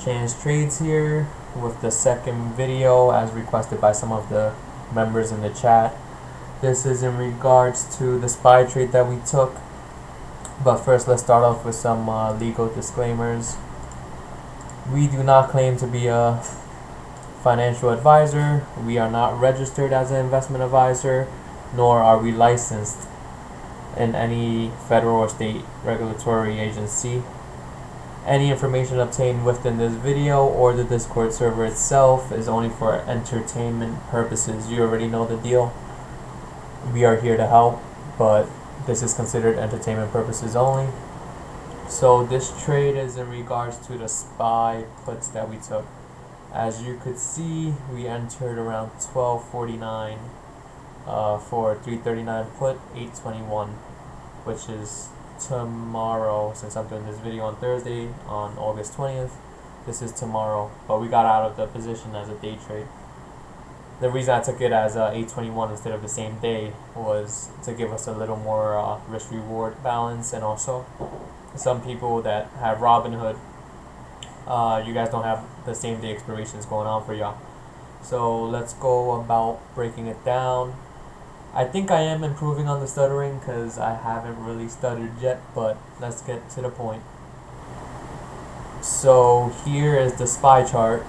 change trades here with the second video as requested by some of the members in the chat. This is in regards to the SPY trade that we took, but first let's start off with some legal disclaimers. We do not claim to be a financial advisor. We are not registered as an investment advisor, nor are we licensed in any federal or state regulatory agency. Any information obtained within this video or the Discord server itself is only for entertainment purposes. You already know the deal. We are here to help, but this is considered entertainment purposes only. So this trade is in regards to the SPY puts that we took. As you could see, we entered around 12:49 for 339 put, 821, which is tomorrow. Since I'm doing this video on Thursday, on August 20th, this is tomorrow, but we got out of the position as a day trade. The reason I took it as 821 instead of the same day was to give us a little more risk reward balance, and also some people that have Robinhood, you guys don't have the same day expirations going on for y'all. So let's go about breaking it down. I think I am improving on the stuttering because I haven't really stuttered yet, but let's get to the point. So here is the SPY chart.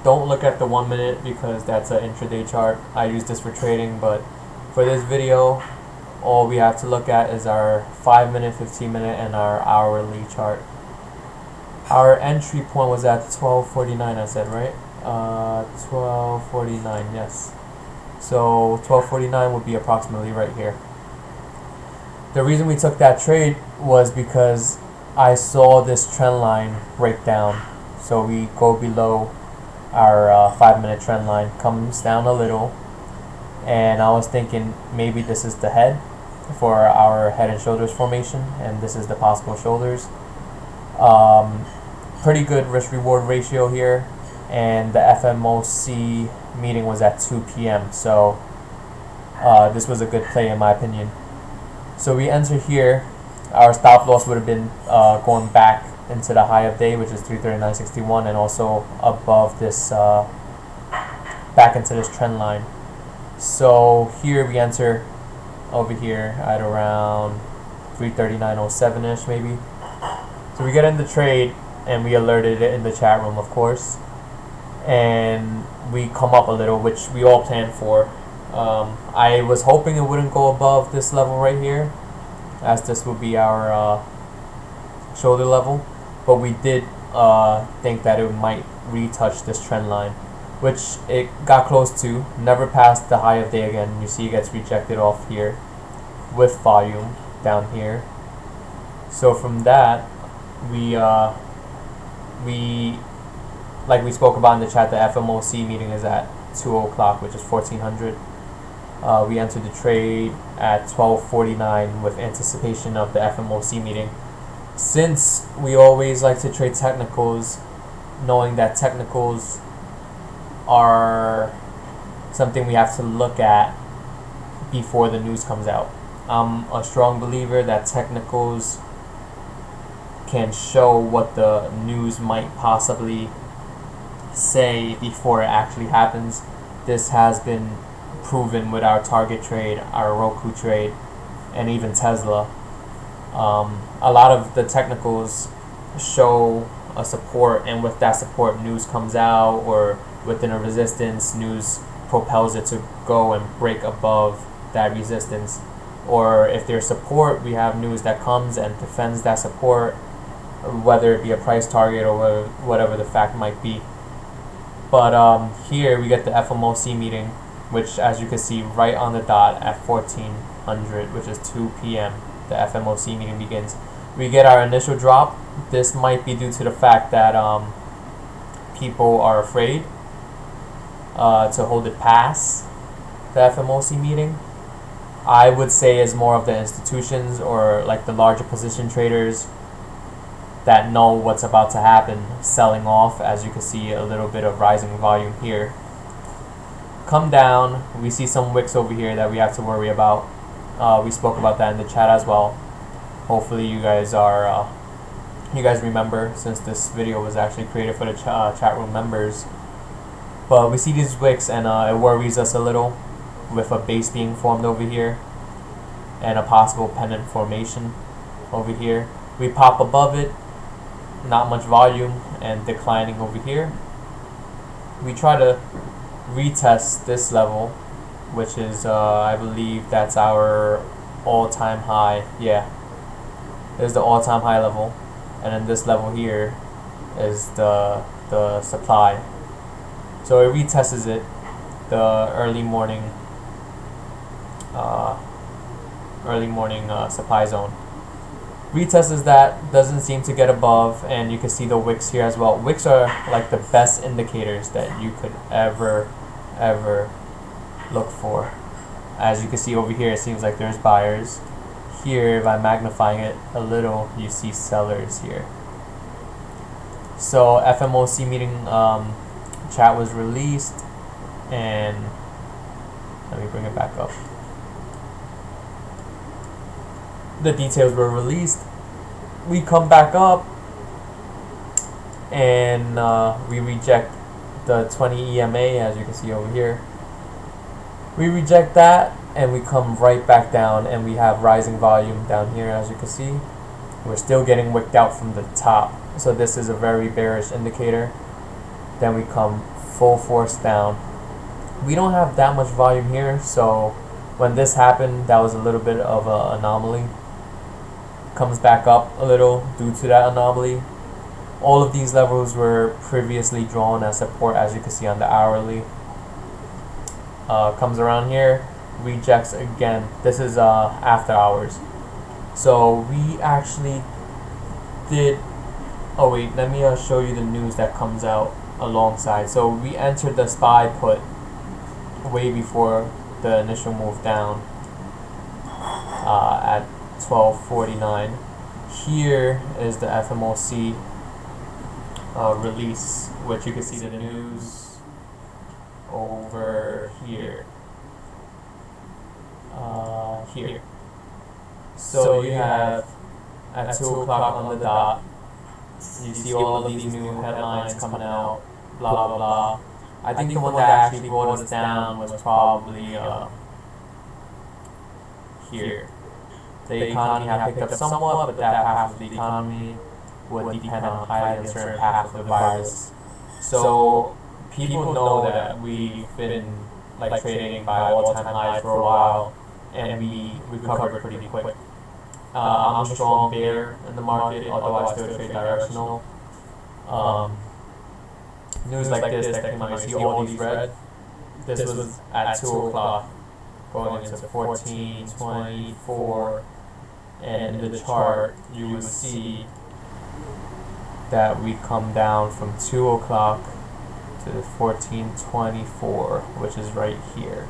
Don't look at the 1 minute because that's an intraday chart. I use this for trading, but for this video, all we have to look at is our 5 minute, 15 minute, and our hourly chart. Our entry point was at 12:49, I said, right? 12:49, yes. So 12:49 would be approximately right here. The reason we took that trade was because I saw this trend line break down. So we go below our 5 minute trend line, comes down a little, and I was thinking maybe this is the head for our head and shoulders formation, and this is the possible shoulders. Pretty good risk reward ratio here, and the FMOC meeting was at 2 p.m. so this was a good play in my opinion. So we enter here. Our stop loss would have been going back into the high of day, which is 339.61, and also above this back into this trend line. So here we enter over here at around 339.07 ish maybe. So we get in the trade and we alerted it in the chat room, of course, and we come up a little, which we all planned for. I was hoping it wouldn't go above this level right here, as this would be our shoulder level, but we did think that it might retouch this trend line, which it got close to. Never passed the high of day again. You see it gets rejected off here with volume down here. So from that, we like we spoke about in the chat, the FMOC meeting is at 2 o'clock, which is 1400. We entered the trade at 12:49 with anticipation of the FMOC meeting. Since we always like to trade technicals, knowing that technicals are something we have to look at before the news comes out. I'm a strong believer that technicals can show what the news might possibly say before it actually happens. This has been proven with our Target trade, our Roku trade, and even Tesla. A lot of the technicals show a support, and with that support, news comes out, or within a resistance, news propels it to go and break above that resistance. Or if there's support, we have news that comes and defends that support, whether it be a price target or whatever the fact might be. But here we get the FMOC meeting, which, as you can see, right on the dot at 1400, which is 2 p.m. the FMOC meeting begins. We get our initial drop. This might be due to the fact that people are afraid to hold it past the FMOC meeting. I would say is more of the institutions, or like the larger position traders that know what's about to happen, selling off. As you can see, a little bit of rising volume here. Come down, we see some wicks over here that we have to worry about. We spoke about that in the chat as well. Hopefully you guys are you guys remember, since this video was actually created for the chat room members. But we see these wicks, and it worries us a little, with a base being formed over here and a possible pennant formation over here. We pop above it, not much volume, and declining over here. We try to retest this level, which is I believe that's our all-time high. Yeah, there's the all-time high level, and then this level here is the supply. So it retests it, the early morning supply zone. Retests that, doesn't seem to get above, and you can see the wicks here as well. Wicks are like the best indicators that you could ever look for. As you can see over here, it seems like there's buyers. Here, if I'm magnifying it a little, you see sellers here. So FMOC meeting chat was released, and let me bring it back up. The details were released. We come back up, and we reject the 20 EMA, as you can see over here. We reject that, and we come right back down, and we have rising volume down here, as you can see. We're still getting wicked out from the top, so this is a very bearish indicator. Then we come full force down. We don't have that much volume here, so when this happened, that was a little bit of an anomaly. Comes back up a little due to that anomaly. All of these levels were previously drawn as support, as you can see on the hourly. Comes around here, rejects again. This is after hours. So we actually did, oh wait, let me show you the news that comes out alongside. So we entered the SPY put way before the initial move down at 12:49. Here is the FMOC release, which you can see the news over here. Here. So you have at 2 o'clock on the dot, you see all of these new headlines coming out, blah blah blah. I think the one that actually brought us down was probably here. The economy had picked up somewhat, but that half of the economy would depend on highly uncertain half of the virus. So people know that we've been like trading by all-time highs for a while, and we recovered pretty quick. I'm a strong bear in the market, although I still trade directional. News like this that came out, you see all these red. This was at 2 o'clock, going into 14, 24, and in the chart you would see that we come down from 2 o'clock to 14:24, which is right here.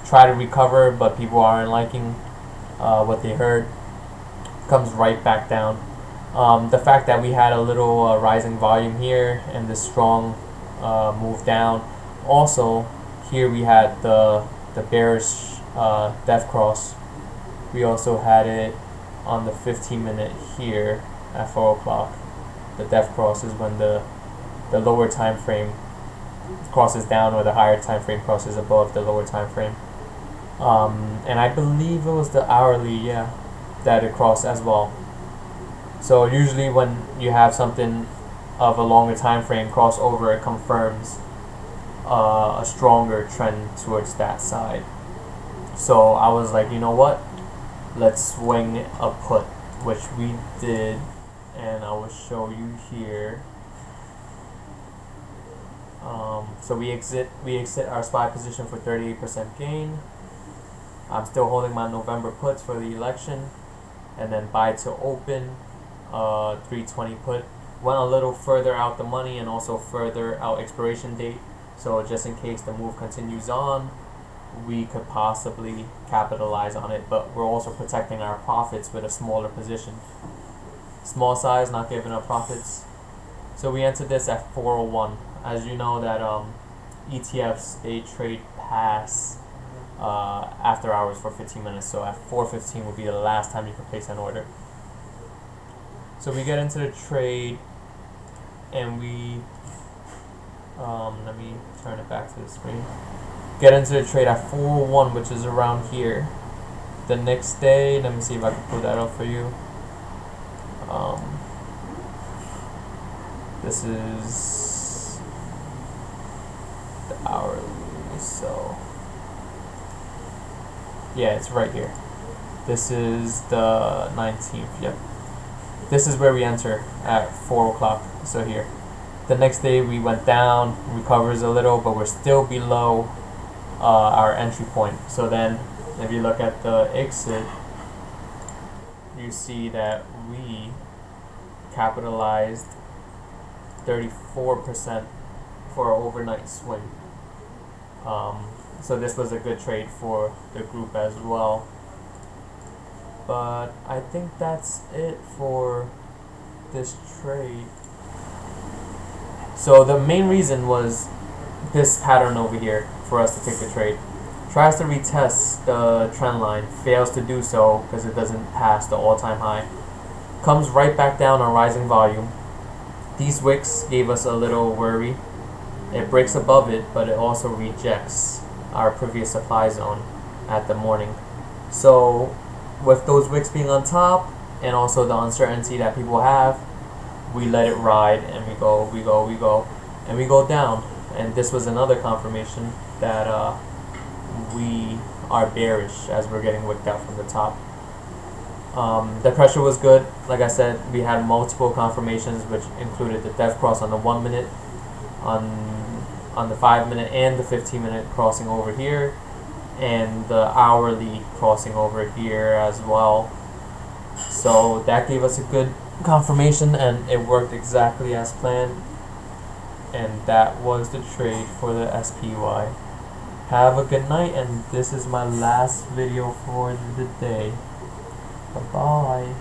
Try to recover, but people aren't liking what they heard. Comes right back down. The fact that we had a little rising volume here and this strong move down. Also, here we had the bearish death cross. We also had it on the 15-minute here at 4 o'clock. The death cross is when the lower time frame crosses down, or the higher time frame crosses above the lower time frame. And I believe it was the hourly, yeah, that it crossed as well. So usually when you have something of a longer time frame cross over, it confirms a stronger trend towards that side. So I was like, you know what, let's swing a put, which we did, and I will show you here. So we exit our SPY position for 38% gain. I'm still holding my November puts for the election, and then buy to open 320 put. Went a little further out the money and also further out expiration date, so just in case the move continues on, we could possibly capitalize on it, but we're also protecting our profits with a smaller position. Small size, not giving up profits. So we entered this at 401. As you know that ETFs, they trade past after hours for 15 minutes, so at 4:15 will be the last time you can place an order. So we get into the trade, and we let me turn it back to the screen. Get into the trade at 401, which is around here. The next day, let me see if I can pull that up for you. This is the hourly, so yeah, it's right here. This is the 19th, yep. This is where we enter at 4 o'clock, so here. The next day we went down, recovers a little, but we're still below our entry point. So then, if you look at the exit, you see that we capitalized 34% for our overnight swing. So this was a good trade for the group as well. But I think that's it for this trade. So the main reason was this pattern over here for us to take the trade. Tries to retest the trend line, fails to do so because it doesn't pass the all-time high. Comes right back down on rising volume. These wicks gave us a little worry. It breaks above it, but it also rejects our previous supply zone at the morning. So with those wicks being on top and also the uncertainty that people have, we let it ride and we go, and we go down. And this was another confirmation that we are bearish as we're getting wicked out from the top. The pressure was good. Like I said, we had multiple confirmations, which included the death cross on the 1 minute, on the 5 minute and the 15 minute crossing over here, and the hourly crossing over here as well. So that gave us a good confirmation, and it worked exactly as planned. And that was the trade for the SPY. Have a good night, and this is my last video for the day. Bye-bye.